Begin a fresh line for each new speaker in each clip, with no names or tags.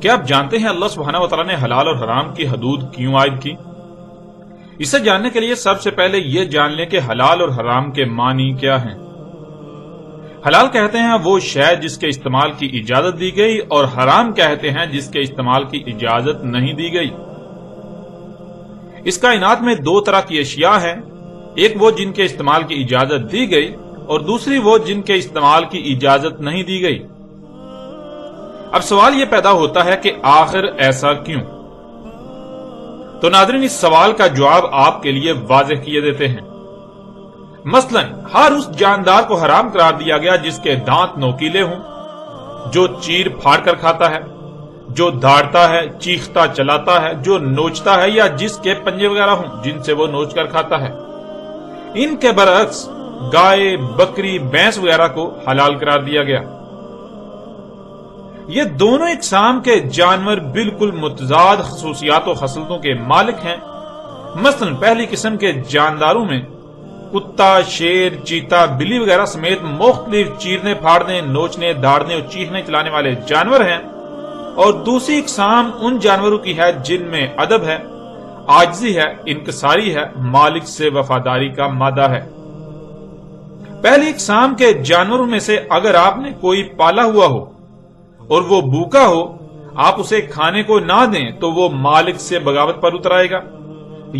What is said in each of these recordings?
کیا آپ جانتے ہیں اللہ سبحانہ و تعالیٰ نے حلال اور حرام کی حدود کیوں عائد کی؟ اسے جاننے کے لیے سب سے پہلے یہ جان لیں کہ حلال اور حرام کے معنی کیا ہیں۔ حلال کہتے ہیں وہ شے جس کے استعمال کی اجازت دی گئی، اور حرام کہتے ہیں جس کے استعمال کی اجازت نہیں دی گئی۔ اس کائنات میں دو طرح کی اشیاء ہیں، ایک وہ جن کے استعمال کی اجازت دی گئی اور دوسری وہ جن کے استعمال کی اجازت نہیں دی گئی۔ اب سوال یہ پیدا ہوتا ہے کہ آخر ایسا کیوں؟ تو ناظرین، اس سوال کا جواب آپ کے لیے واضح کیے دیتے ہیں۔ مثلا ہر اس جاندار کو حرام قرار دیا گیا جس کے دانت نوکیلے ہوں، جو چیر پھاڑ کر کھاتا ہے، جو دھاڑتا ہے، چیختا چلاتا ہے، جو نوچتا ہے، یا جس کے پنجے وغیرہ ہوں جن سے وہ نوچ کر کھاتا ہے۔ ان کے برعکس گائے، بکری، بھینس وغیرہ کو حلال قرار دیا گیا۔ یہ دونوں اقسام کے جانور بالکل متضاد خصوصیات و خصلتوں کے مالک ہیں۔ مثلا پہلی قسم کے جانداروں میں کتا، شیر، چیتا، بلی وغیرہ سمیت مختلف چیرنے، پھاڑنے، نوچنے، داڑنے اور چیخنے چلانے والے جانور ہیں، اور دوسری اقسام ان جانوروں کی ہے جن میں ادب ہے، عاجزی ہے، انکساری ہے، مالک سے وفاداری کا مادہ ہے۔ پہلی اقسام کے جانوروں میں سے اگر آپ نے کوئی پالا ہوا ہو اور وہ بھوکا ہو، آپ اسے کھانے کو نہ دیں تو وہ مالک سے بغاوت پر اتر آئے گا،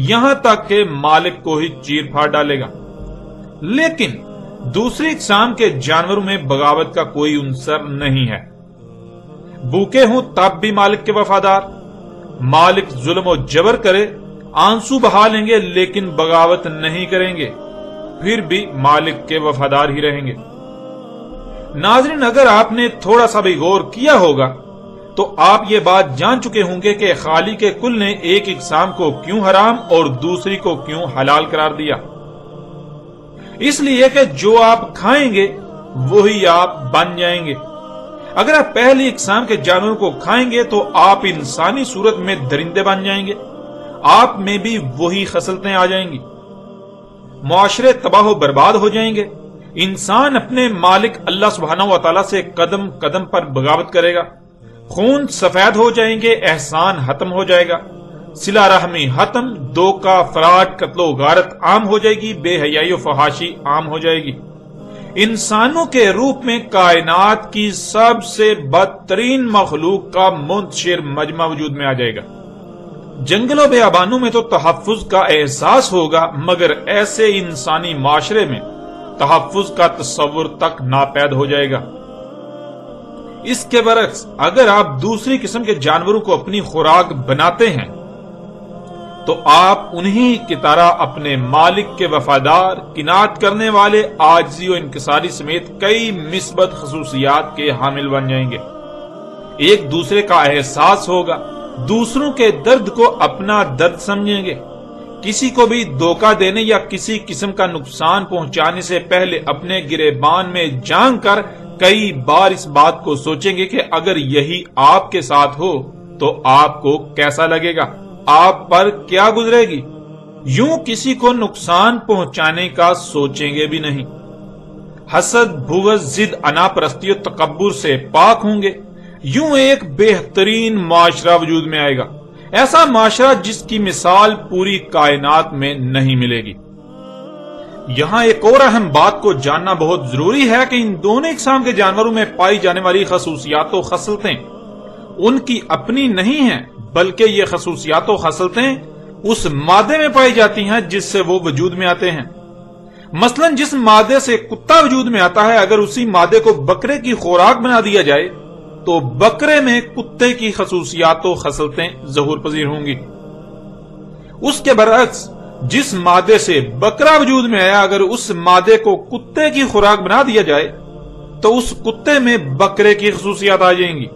یہاں تک کہ مالک کو ہی چیر پھاڑ ڈالے گا۔ لیکن دوسری اقسام کے جانوروں میں بغاوت کا کوئی عنصر نہیں ہے۔ بھوکے ہوں تب بھی مالک کے وفادار، مالک ظلم و جبر کرے آنسو بہا لیں گے لیکن بغاوت نہیں کریں گے، پھر بھی مالک کے وفادار ہی رہیں گے۔ ناظرین، اگر آپ نے تھوڑا سا بھی غور کیا ہوگا تو آپ یہ بات جان چکے ہوں گے کہ خالق کل نے ایک اقسام کو کیوں حرام اور دوسری کو کیوں حلال قرار دیا۔ اس لیے کہ جو آپ کھائیں گے وہی آپ بن جائیں گے۔ اگر آپ پہلی اقسام کے جانوروں کو کھائیں گے تو آپ انسانی صورت میں درندے بن جائیں گے، آپ میں بھی وہی خصلتیں آ جائیں گی، معاشرے تباہ و برباد ہو جائیں گے، انسان اپنے مالک اللہ سبحانہ و تعالیٰ سے قدم قدم پر بغاوت کرے گا، خون سفید ہو جائیں گے، احسان ختم ہو جائے گا، صلہ رحمی ختم، دھوکہ، فراڈ، قتل و غارت عام ہو جائے گی، بے حیائی و فحاشی عام ہو جائے گی۔ انسانوں کے روپ میں کائنات کی سب سے بدترین مخلوق کا منتشر مجمع وجود میں آ جائے گا۔ جنگل و بیابانوں میں تو تحفظ کا احساس ہوگا، مگر ایسے انسانی معاشرے میں تحفظ کا تصور تک ناپید ہو جائے گا۔ اس کے برعکس اگر آپ دوسری قسم کے جانوروں کو اپنی خوراک بناتے ہیں تو آپ انہی کی طرح اپنے مالک کے وفادار، قناعت کرنے والے، عاجزی و انکساری سمیت کئی مثبت خصوصیات کے حامل بن جائیں گے۔ ایک دوسرے کا احساس ہوگا، دوسروں کے درد کو اپنا درد سمجھیں گے، کسی کو بھی دھوکہ دینے یا کسی قسم کا نقصان پہنچانے سے پہلے اپنے گریبان میں جان کر کئی بار اس بات کو سوچیں گے کہ اگر یہی آپ کے ساتھ ہو تو آپ کو کیسا لگے گا، آپ پر کیا گزرے گی۔ یوں کسی کو نقصان پہنچانے کا سوچیں گے بھی نہیں۔ حسد، بغض، ضد، انا پرستی و تکبر سے پاک ہوں گے۔ یوں ایک بہترین معاشرہ وجود میں آئے گا، ایسا معاشرہ جس کی مثال پوری کائنات میں نہیں ملے گی۔ یہاں ایک اور اہم بات کو جاننا بہت ضروری ہے کہ ان دونوں اقسام کے جانوروں میں پائی جانے والی خصوصیات و خصلتیں ان کی اپنی نہیں ہیں، بلکہ یہ خصوصیات و خصلتیں اس مادے میں پائی جاتی ہیں جس سے وہ وجود میں آتے ہیں۔ مثلا جس مادے سے کتا وجود میں آتا ہے، اگر اسی مادے کو بکرے کی خوراک بنا دیا جائے تو بکرے میں کتے کی خصوصیات و خصلتیں ظہور پذیر ہوں گی۔ اس کے برعکس جس مادے سے بکرا وجود میں آیا، اگر اس مادے کو کتے کی خوراک بنا دیا جائے تو اس کتے میں بکرے کی خصوصیات آ جائیں گی۔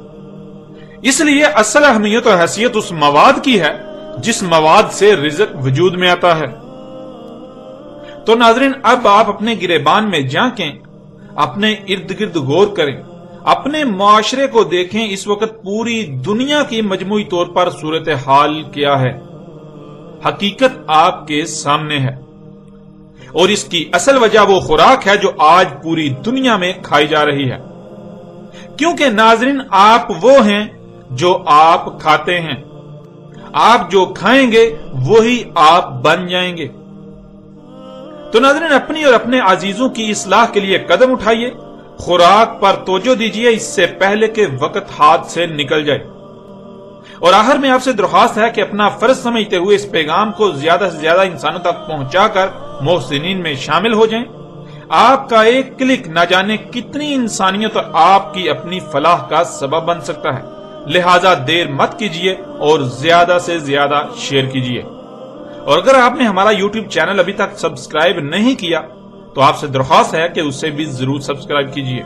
اس لیے اصل اہمیت و حیثیت اس مواد کی ہے جس مواد سے رزق وجود میں آتا ہے۔ تو ناظرین، اب آپ اپنے گریبان میں جھانکیں، اپنے ارد گرد غور کریں، اپنے معاشرے کو دیکھیں، اس وقت پوری دنیا کی مجموعی طور پر صورتحال کیا ہے۔ حقیقت آپ کے سامنے ہے، اور اس کی اصل وجہ وہ خوراک ہے جو آج پوری دنیا میں کھائی جا رہی ہے۔ کیونکہ ناظرین آپ وہ ہیں جو آپ کھاتے ہیں، آپ جو کھائیں گے وہی آپ بن جائیں گے۔ تو ناظرین اپنی اور اپنے عزیزوں کی اصلاح کے لیے قدم اٹھائیے، خوراک پر توجہ دیجیے اس سے پہلے کہ وقت ہاتھ سے نکل جائے۔ اور آخر میں آپ سے درخواست ہے کہ اپنا فرض سمجھتے ہوئے اس پیغام کو زیادہ سے زیادہ انسانوں تک پہنچا کر محسنین میں شامل ہو جائیں۔ آپ کا ایک کلک نہ جانے کتنی انسانیت اور آپ کی اپنی فلاح کا سبب بن سکتا ہے، لہذا دیر مت کیجیے اور زیادہ سے زیادہ شیئر کیجیے۔ اور اگر آپ نے ہمارا یوٹیوب چینل ابھی تک سبسکرائب نہیں کیا تو آپ سے درخواست ہے کہ اسے بھی ضرور سبسکرائب کیجیے۔